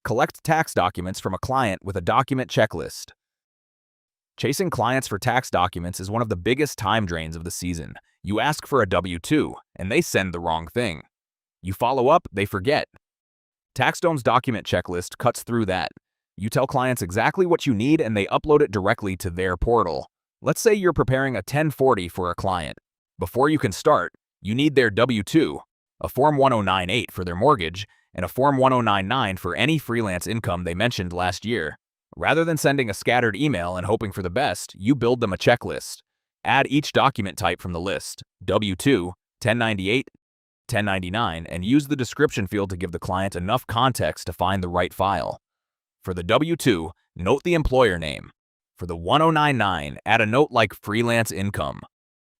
Collect tax documents from a client with a document checklist. Chasing clients for tax documents is one of the biggest time drains of the season. You ask for a W-2, and they send the wrong thing. You follow up, they forget. TaxDome's document checklist cuts through that. You tell clients exactly what you need, and they upload it directly to their portal. Let's say you're preparing a 1040 for a client. Before you can start, you need their W-2, a Form 1098 for their mortgage, and a Form 1099 for any freelance income they mentioned last year. Rather than sending a scattered email and hoping for the best, you build them a checklist. Add each document type from the list, W-2, 1098, 1099, and use the description field to give the client enough context to find the right file. For the W-2, note the employer name. For the 1099, add a note like freelance income.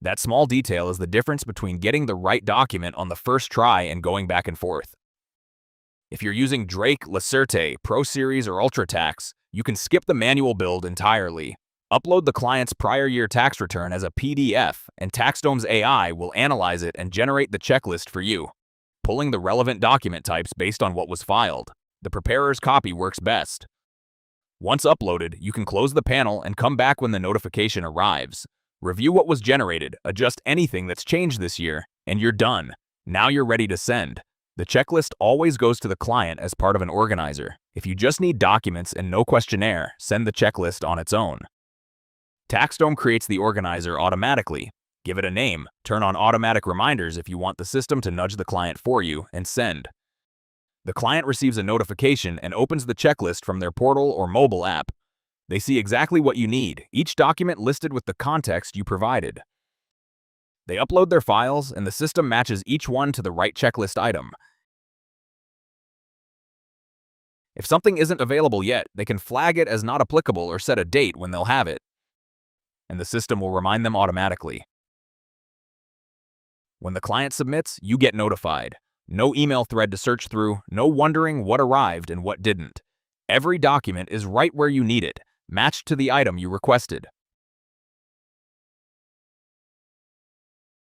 That small detail is the difference between getting the right document on the first try and going back and forth. If you're using Drake, Lacerte, Pro Series, or UltraTax, you can skip the manual build entirely. Upload the client's prior year tax return as a PDF, and TaxDome's AI will analyze it and generate the checklist for you, pulling the relevant document types based on what was filed. The preparer's copy works best. Once uploaded, you can close the panel and come back when the notification arrives. Review what was generated, adjust anything that's changed this year, and you're done. Now you're ready to send. The checklist always goes to the client as part of an organizer. If you just need documents and no questionnaire, send the checklist on its own. TaxDome creates the organizer automatically. Give it a name, turn on automatic reminders if you want the system to nudge the client for you, and send. The client receives a notification and opens the checklist from their portal or mobile app. They see exactly what you need, each document listed with the context you provided. They upload their files, and the system matches each one to the right checklist item. If something isn't available yet, they can flag it as not applicable or set a date when they'll have it, and the system will remind them automatically. When the client submits, you get notified. No email thread to search through, no wondering what arrived and what didn't. Every document is right where you need it, matched to the item you requested.